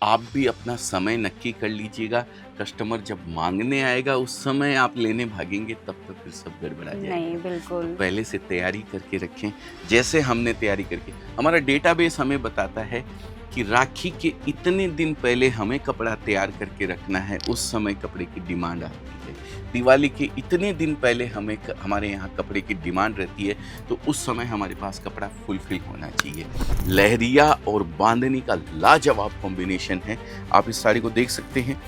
आप भी अपना समय नक्की कर लीजिएगा। कस्टमर जब मांगने आएगा उस समय आप लेने भागेंगे तब तो फिर सब गड़बड़ा नहीं, जाएगा। तो बिल्कुल। पहले से तैयारी करके रखें। जैसे हमने तैयारी करके हमारा डेटाबेस हमें बताता है कि राखी के इतने दिन पहले हमें कपड़ा तैयार करके रखना है, उस समय कपड़े की डिमांड आती है। दिवाली के इतने दिन पहले हमारे यहाँ कपड़े की डिमांड रहती है, तो उस समय हमारे पास कपड़ा फुलफिल होना चाहिए। लहरिया और बांधनी का लाजवाब कॉम्बिनेशन है। आप इस साड़ी को देख सकते हैं,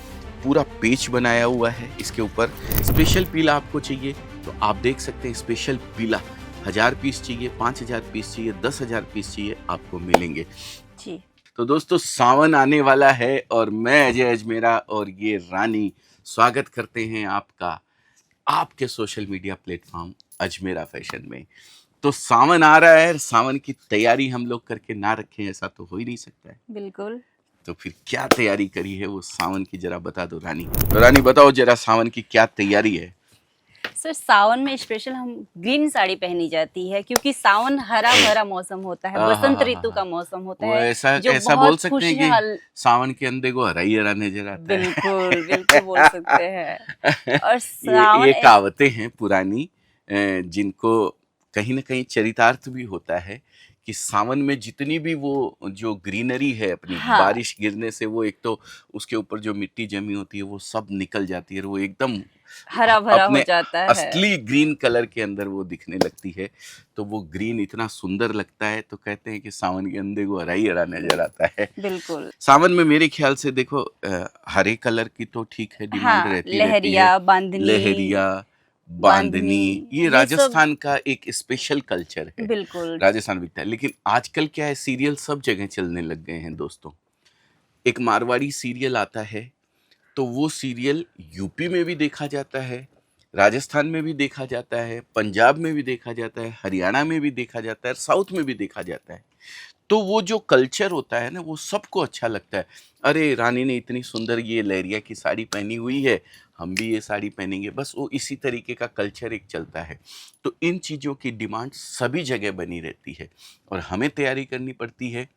पूरा पेच बनाया हुआ है। इसके ऊपर स्पेशल पीला आपको चाहिए तो आप देख सकते हैं, स्पेशल पीला 1000 पीस चाहिए, 5000 पीस चाहिए, 10,000 पीस चाहिए, आपको मिलेंगे। जी। तो दोस्तों, सावन आने वाला है और मैं अजय अजमेरा और ये रानी स्वागत करते हैं आपका आपके social media platform Ajmera fashion में। तो सावन आ रहा है, सावन की तैयारी हम लोग करके ना रखें ऐसा तो हो ही नहीं सकता है। बिल्कुल। तो फिर क्या तैयारी करी है वो सावन की, जरा बता दो रानी। तो रानी बताओ जरा, सावन की क्या तैयारी है? सर, सावन में स्पेशल हम ग्रीन साड़ी पहनी जाती है क्योंकि सावन हरा-भरा मौसम होता है, बसंत ऋतु का मौसम होता वो है, ऐसा जो ऐसा बोल बहुत सकते हैं कि खुशहाल। सावन के अंधे को हरा ही हरा नजर आता है। बिल्कुल, बिल्कुल बोल सकते हैं। और ये सावन कहावतें हैं पुरानी, जिनको कहीं ना कहीं चरितार्थ भी होता है कि सावन में जितनी भी वो जो ग्रीनरी है अपनी, हाँ, बारिश गिरने से वो एक तो उसके ऊपर जो मिट्टी जमी होती है वो सब निकल जाती है और वो एकदम हरा-भरा हो अपने जाता है। असली ग्रीन कलर के अंदर वो दिखने लगती है। तो वो ग्रीन इतना सुंदर लगता है, तो कहते हैं कि सावन के अंधे को हरा ही हरा नजर आता है। बिल्कुल। सावन में मेरे ख्याल से देखो, हरे कलर की तो ठीक है, डिमांड हाँ, रहती रहती है। लहरिया, बांधनी लहरिया, बांधनी, बांधनी, ये ये सब। राजस्थान का एक स्पेशल कल्चर है। बिल्कुल। राजस्थान बिकता है, लेकिन आजकल क्या है, सीरियल सब जगह चलने लग गए हैं दोस्तों। एक मारवाड़ी सीरियल आता है, तो वो सीरियल यूपी में भी देखा जाता है, राजस्थान में भी देखा जाता है, पंजाब में भी देखा जाता है, हरियाणा में भी देखा जाता है, साउथ में भी देखा जाता है। तो वो जो कल्चर होता है ना, वो सबको अच्छा लगता है। अरे रानी ने इतनी सुंदर ये लहरिया की साड़ी पहनी हुई है, हम भी ये साड़ी पहनेंगे। बस वो इसी तरीके का कल्चर एक चलता है। तो इन चीज़ों की डिमांड सभी जगह बनी रहती है और हमें तैयारी करनी पड़ती है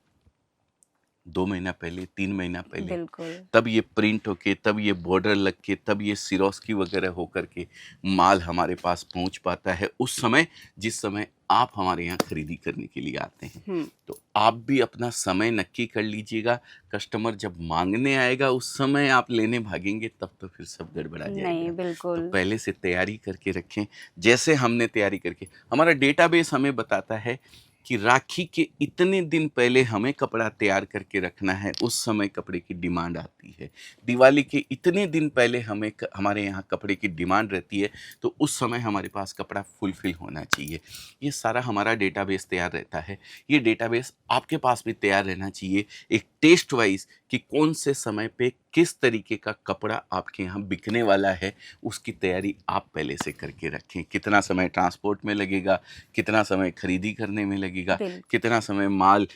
2 महीना पहले, 3 महीना पहले। बिल्कुल। तब ये प्रिंट होके, तब ये बॉर्डर लग के, तब ये सिरोस्की वगैरह होकर के माल हमारे पास पहुंच पाता है उस समय, जिस समय आप हमारे यहाँ खरीदी करने के लिए आते हैं। हुँ। तो आप भी अपना समय नक्की कर लीजिएगा। कस्टमर जब मांगने आएगा उस समय आप लेने भागेंगे तब तो फिर सब गड़बड़ा नहीं, जाएगा। तो बिल्कुल। पहले से तैयारी करके रखें। जैसे हमने तैयारी करके, हमारा डेटाबेस हमें बताता है कि राखी के इतने दिन पहले हमें कपड़ा तैयार करके रखना है, उस समय कपड़े की डिमांड आती है। दिवाली के इतने दिन पहले हमारे यहाँ कपड़े की डिमांड रहती है, तो उस समय हमारे पास कपड़ा फुलफिल होना चाहिए। ये सारा हमारा डेटाबेस तैयार रहता है। ये डेटाबेस आपके पास भी तैयार रहना चाहिए, एक टेस्ट वाइज, कि कौन से समय पे किस तरीके का कपड़ा आपके यहाँ बिकने वाला है, उसकी तैयारी आप पहले से करके रखें। कितना समय ट्रांसपोर्ट में लगेगा, कितना समय खरीदी करने में लगेगा, बिल्कुल, कितना समय माल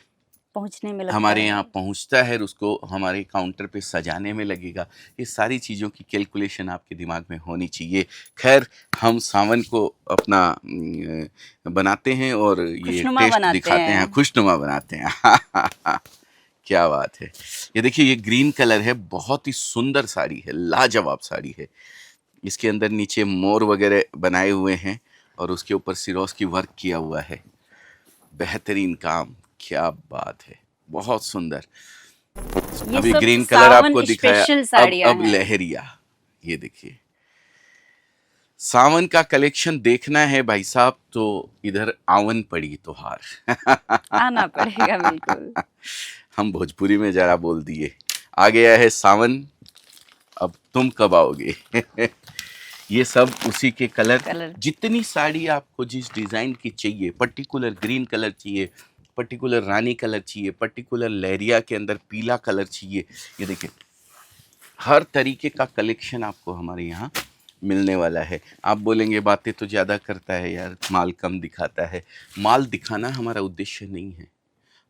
पहुँचने में लगता हमारे यहाँ है। पहुँचता है और उसको हमारे काउंटर पे सजाने में लगेगा। ये सारी चीज़ों की कैलकुलेशन आपके दिमाग में होनी चाहिए। खैर, हम सावन को अपना बनाते हैं और ये खुशनुमा टेस्ट बनाते दिखाते हैं, हैं। खुशनुमा बनाते हैं। क्या बात है। ये देखिए, ये ग्रीन कलर है, बहुत ही सुंदर साड़ी है, लाजवाब साड़ी है। इसके अंदर नीचे मोर वगैरह बनाए हुए हैं और उसके ऊपर सिरोस की वर्क किया हुआ है। बेहतरीन काम, क्या बात है, बहुत सुंदर। ये अभी सब ग्रीन कलर सावन आपको दिखाया, स्पेशल अब साड़ियाँ अब हैं। लहरिया। ये देखिए, सावन का कलेक्शन देखना है भाई साहब, तो इधर आवन पड़ी तोहार। आना पड़ेगा बिल्कुल। हम भोजपुरी में जरा बोल दिए, आ गया है सावन, अब तुम कब आओगे। ये सब उसी के कलर। कलर। जितनी साड़ी आपको जिस डिज़ाइन की चाहिए, पर्टिकुलर ग्रीन कलर चाहिए, पर्टिकुलर रानी कलर चाहिए, पर्टिकुलर लहरिया के अंदर पीला कलर चाहिए, ये देखिए, हर तरीके का कलेक्शन आपको हमारे यहाँ मिलने वाला है। आप बोलेंगे बातें तो ज़्यादा करता है यार, माल कम दिखाता है। माल दिखाना हमारा उद्देश्य नहीं है।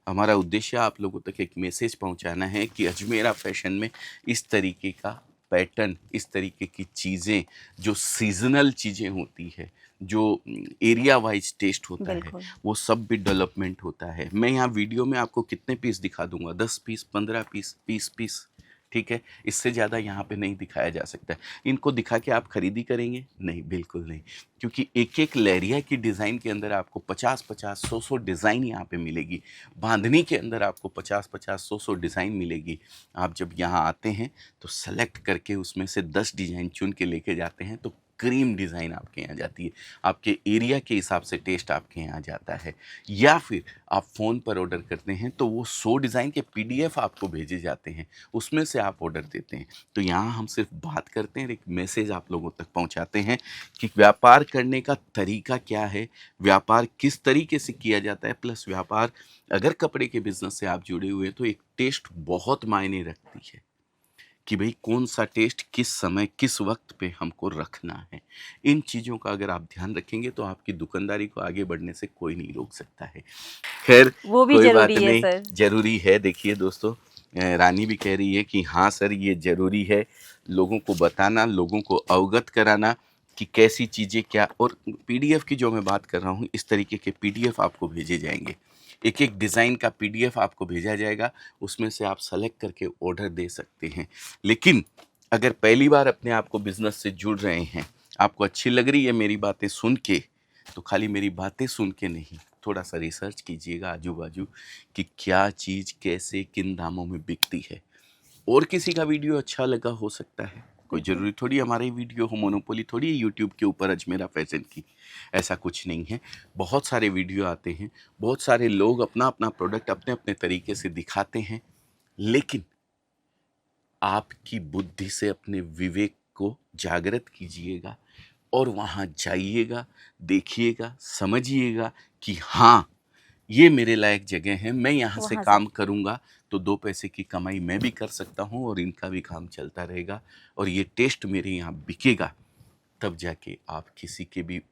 हमारा उद्देश्य आप लोगों तक एक मैसेज पहुंचाना है कि अजमेरा फैशन में इस तरीके का पैटर्न, इस तरीके की चीज़ें, जो सीजनल चीज़ें होती है, जो एरिया वाइज टेस्ट होता है बिल्कुल। वो सब भी डेवलपमेंट होता है। मैं यहाँ वीडियो में आपको कितने पीस दिखा दूंगा, 10 पीस, 15 पीस, 20 पीस, ठीक है। इससे ज़्यादा यहाँ पे नहीं दिखाया जा सकता है। इनको दिखा के आप खरीदी करेंगे? नहीं, बिल्कुल नहीं, क्योंकि एक एक लहरिया की डिज़ाइन के अंदर आपको 50-50, 100-100 डिज़ाइन यहाँ पे मिलेगी। बांधनी के अंदर आपको 50-50, 100-100 डिज़ाइन मिलेगी। आप जब यहाँ आते हैं तो सेलेक्ट करके उसमें से 10 डिज़ाइन चुन के लेके जाते हैं तो क्रीम डिज़ाइन आपके यहाँ जाती है, आपके एरिया के हिसाब से टेस्ट आपके यहाँ जाता है। या फिर आप फ़ोन पर ऑर्डर करते हैं तो वो 100 डिज़ाइन के PDF आपको भेजे जाते हैं, उसमें से आप ऑर्डर देते हैं। तो यहाँ हम सिर्फ बात करते हैं, एक मैसेज आप लोगों तक पहुँचाते हैं कि व्यापार करने का तरीका क्या है, व्यापार किस तरीके से किया जाता है। प्लस व्यापार अगर कपड़े के बिज़नेस से आप जुड़े हुए हैं तो एक टेस्ट बहुत मायने रखती है कि भाई कौन सा टेस्ट किस समय किस वक्त पे हमको रखना है। इन चीज़ों का अगर आप ध्यान रखेंगे तो आपकी दुकानदारी को आगे बढ़ने से कोई नहीं रोक सकता है। खैर, वो भी कोई बात जरूरी है नहीं, सर। जरूरी है। देखिए दोस्तों, रानी भी कह रही है कि हाँ सर ये जरूरी है, लोगों को बताना, लोगों को अवगत कराना कि कैसी चीज़ें क्या। और PDF की जो मैं बात कर रहा हूँ, इस तरीके के PDF आपको भेजे जाएंगे, एक एक डिज़ाइन का PDF आपको भेजा जाएगा, उसमें से आप सेलेक्ट करके ऑर्डर दे सकते हैं। लेकिन अगर पहली बार अपने आप को बिज़नेस से जुड़ रहे हैं, आपको अच्छी लग रही है मेरी बातें सुन के, तो खाली मेरी बातें सुन के नहीं, थोड़ा सा रिसर्च कीजिएगा आजू बाजू कि क्या चीज़ कैसे किन दामों में बिकती है। और किसी का वीडियो अच्छा लगा हो सकता है, कोई ज़रूरी थोड़ी हमारा ही वीडियो हो, मोनोपोली थोड़ी है यूट्यूब के ऊपर अजमेरा फैशन की, ऐसा कुछ नहीं है। बहुत सारे वीडियो आते हैं, बहुत सारे लोग अपना अपना प्रोडक्ट अपने अपने तरीके से दिखाते हैं, लेकिन आपकी बुद्धि से अपने विवेक को जागृत कीजिएगा और वहाँ जाइएगा, देखिएगा, समझिएगा कि हाँ ये मेरे लायक जगह है, मैं यहाँ से वहाँ काम करूँगा तो 2 पैसे की कमाई मैं भी कर सकता हूँ और इनका भी काम चलता रहेगा और ये टेस्ट मेरे यहाँ बिकेगा। तब जाके आप किसी के भी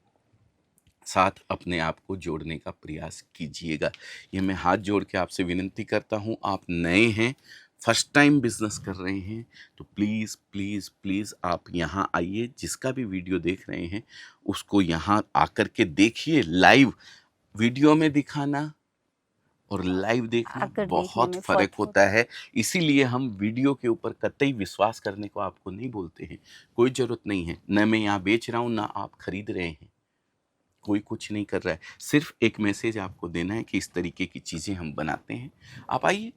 साथ अपने आप को जोड़ने का प्रयास कीजिएगा। ये मैं हाथ जोड़ के आपसे विनती करता हूँ। आप नए हैं, फर्स्ट टाइम बिजनेस कर रहे हैं, तो प्लीज़ प्लीज़ प्लीज़ आप यहाँ आइए। जिसका भी वीडियो देख रहे हैं उसको यहाँ आकर के देखिए। लाइव वीडियो में दिखाना और लाइव देखना आकर देखने बहुत में फ़र्क फर्क होता है। इसीलिए हम वीडियो के ऊपर कतई विश्वास करने को आपको नहीं बोलते हैं। कोई ज़रूरत नहीं है, न मैं यहाँ बेच रहा हूँ ना आप खरीद रहे हैं, कोई कुछ नहीं कर रहा है। सिर्फ एक मैसेज आपको देना है कि इस तरीके की चीज़ें हम बनाते हैं। आप आइए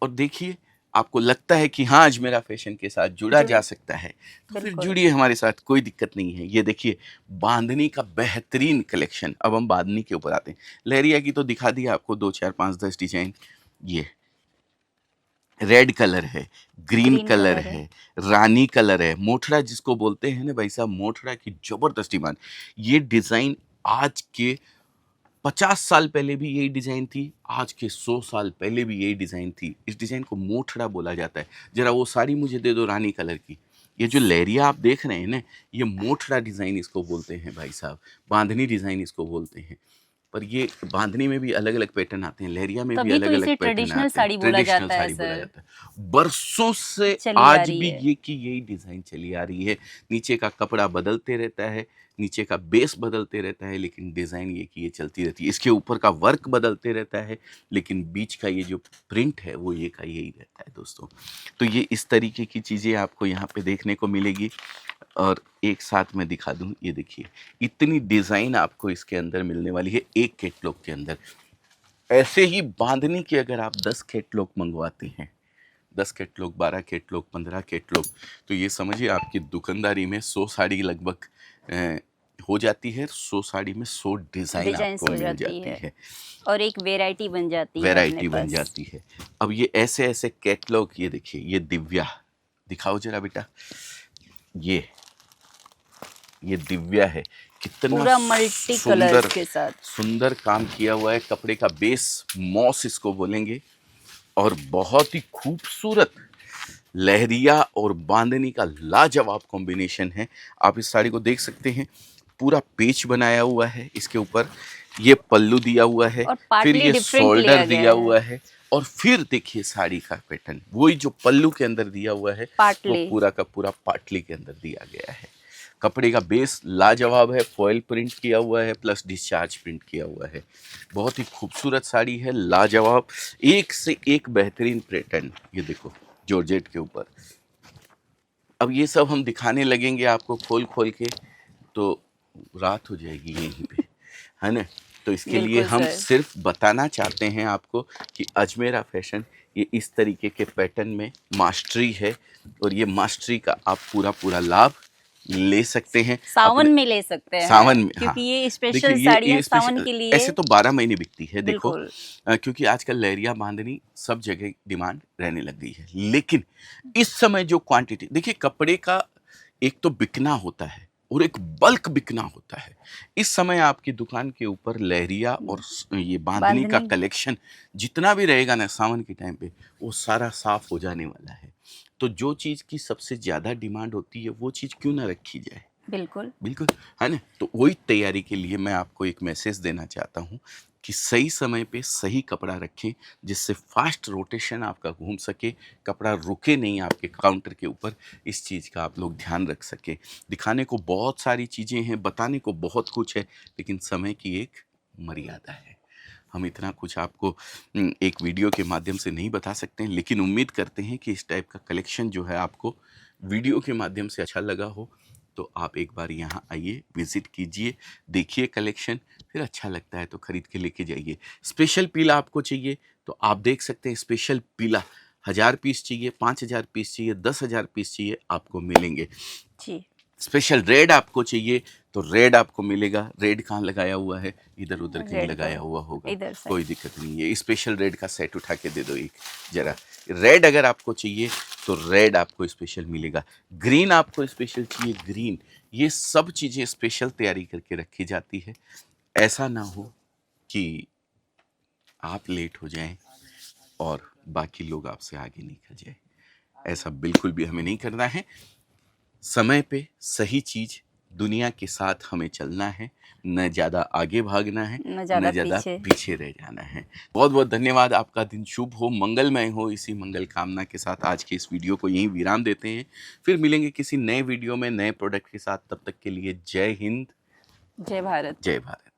और देखिए, आपको लगता है कि हाँ अजमेरा फैशन के साथ जुड़ा जा सकता है तो फिर बिल्कुल। जुड़िए हमारे साथ, कोई दिक्कत नहीं है। ये देखिए बांधनी का बेहतरीन कलेक्शन। अब हम बांधनी के ऊपर आते हैं। लहरिया की तो दिखा दिया आपको 2 4 5 10 डिजाइन। ये रेड कलर है, ग्रीन ग्रीन कलर कलर है। है, रानी कलर है, मोठरा जिसको बोलते हैं ना भाई साहब, मोठरा की जबरदस्त डिमांड। ये डिजाइन आज के 50 साल पहले भी यही डिजाइन थी, आज के 100 साल पहले भी यही डिजाइन थी। इस डिजाइन को मोठड़ा बोला जाता है। जरा वो साड़ी मुझे दे दो रानी कलर की। ये जो लहरिया आप देख रहे हैं ना, ये मोठड़ा डिजाइन इसको बोलते हैं भाई साहब, बांधनी डिजाइन इसको बोलते हैं। पर ये बांधनी में भी अलग अलग पैटर्न आते हैं, लहरिया में भी तभी अलग तो अलग इसे पैटर्न ट्रेडिशनल आते हैं। साड़ी बोला ट्रेडिशनल जाता है साड़ी बोला सर। जाता है। बरसों से चली आ आज रही भी है। ये की यही डिजाइन चली आ रही है। नीचे का कपड़ा बदलते रहता है, नीचे का बेस बदलते रहता है, लेकिन डिज़ाइन ये की ये चलती रहती है। इसके ऊपर का वर्क बदलते रहता है, लेकिन बीच का ये जो प्रिंट है वो ये का यही रहता है दोस्तों। तो ये इस तरीके की चीज़ें आपको यहाँ पे देखने को मिलेगी। और एक साथ मैं दिखा दूँ, ये देखिए इतनी डिज़ाइन आपको इसके अंदर मिलने वाली है एक कैटलॉग के अंदर। ऐसे ही बांधनी के अगर आप 10 कैटलॉग मंगवाते हैं, 10 कैटलॉग, 12 कैटलॉग, 15 कैटलॉग, तो ये समझिए आपकी दुकानदारी में 100 साड़ी लगभग हो जाती है। 100 साड़ी में 100 डिज़ाइन डिजाइन्स आपको हो मिल जाती जाती है है, और एक वेराइटी बन जाती है अपने वैरायटी बन पास। जाती है। अब ये ऐसे ऐसे कैटलॉग, ये देखिए, ये दिव्या दिखाओ जरा बेटा, ये दिव्या है। कितना पूरा मल्टी सुंदर कलर्स के साथ। सुंदर काम किया हुआ है। कपड़े का बेस मॉस इसको बोलेंगे, और बहुत ही खूबसूरत लहरिया और बांधनी का लाजवाब कॉम्बिनेशन है। आप इस साड़ी को देख सकते हैं, पूरा पेच बनाया हुआ है इसके ऊपर, ये पल्लू दिया हुआ है, और फिर पार्टली ये डिफरेंट शोल्डर लिया दिया गया हुआ है। है, और फिर देखिए साड़ी का पैटर्न, वही जो पल्लू के अंदर दिया हुआ है वो पाटली। पूरा का पूरा पाटली के अंदर दिया गया है। कपड़े का बेस लाजवाब है, फॉयल प्रिंट किया हुआ है प्लस डिस्चार्ज प्रिंट किया हुआ है। बहुत ही खूबसूरत साड़ी है, लाजवाब, एक से एक बेहतरीन पैटर्न। ये देखो जॉर्जेट के ऊपर। अब ये सब हम दिखाने लगेंगे आपको खोल खोल के तो रात हो जाएगी यहीं पे, है ना। तो इसके लिए बिल्कुल हम सर। सिर्फ बताना चाहते हैं आपको कि अजमेरा फैशन ये इस तरीके के पैटर्न में मास्टरी है, और ये मास्टरी का आप पूरा पूरा लाभ ले सकते हैं सावन में ले सकते हैं, सावन में। हाँ, क्योंकि ये देखिए स्पेशल साड़ियाँ सावन स्पेशल के लिए। ऐसे तो 12 महीने बिकती है, देखो बिल्कुल। क्योंकि आजकल लहरिया बांधनी सब जगह डिमांड रहने लग गई है। लेकिन इस समय जो क्वांटिटी देखिए, कपड़े का एक तो बिकना होता है और एक बल्क बिकना होता है। इस समय आपकी दुकान के ऊपर लहरिया और ये बांधनी का बांधनी। कलेक्शन जितना भी रहेगा ना सावन के टाइम पे, वो सारा साफ हो जाने वाला है। तो जो चीज़ की सबसे ज़्यादा डिमांड होती है वो चीज़ क्यों ना रखी जाए। बिल्कुल। बिल्कुल, है ना। तो वही तैयारी के लिए मैं आपको एक मैसेज देना चाहता हूँ कि सही समय पे सही कपड़ा रखें, जिससे फास्ट रोटेशन आपका घूम सके, कपड़ा रुके नहीं आपके काउंटर के ऊपर। इस चीज़ का आप लोग ध्यान रख सके। दिखाने को बहुत सारी चीज़ें हैं, बताने को बहुत कुछ है, लेकिन समय की एक मर्यादा है। हम इतना कुछ आपको एक वीडियो के माध्यम से नहीं बता सकते हैं, लेकिन उम्मीद करते हैं कि इस टाइप का कलेक्शन जो है आपको वीडियो के माध्यम से अच्छा लगा हो। तो आप एक बार यहाँ आइए, विजिट कीजिए, देखिए कलेक्शन, फिर अच्छा लगता है तो खरीद के लेके जाइए। स्पेशल पीला आपको चाहिए तो आप देख सकते हैं, स्पेशल पीला 1000 पीस चाहिए, 5000 पीस चाहिए, 10,000 पीस चाहिए, आपको मिलेंगे। जी। स्पेशल रेड आपको चाहिए तो रेड आपको मिलेगा। रेड कहाँ लगाया हुआ है, इधर उधर कहीं रेड लगाया तो हुआ होगा, इधर से। कोई दिक्कत नहीं है। स्पेशल रेड का सेट उठा के दे दो एक जरा। रेड अगर आपको चाहिए तो रेड आपको स्पेशल मिलेगा। ग्रीन आपको स्पेशल चाहिए, ग्रीन। ये सब चीज़ें स्पेशल तैयारी करके रखी जाती है। ऐसा ना हो कि आप लेट हो जाएं और बाकी लोग आपसे आगे निकल जाए। ऐसा बिल्कुल भी हमें नहीं करना है। समय पे सही चीज, दुनिया के साथ हमें चलना है, न ज़्यादा आगे भागना है, न न ज़्यादा ज़्यादा पीछे। पीछे रह जाना है। बहुत बहुत धन्यवाद। आपका दिन शुभ हो, मंगलमय हो। इसी मंगल कामना के साथ आज के इस वीडियो को यहीं विराम देते हैं। फिर मिलेंगे किसी नए वीडियो में नए प्रोडक्ट के साथ। तब तक के लिए जय हिंद, जय भारत। जय भारत।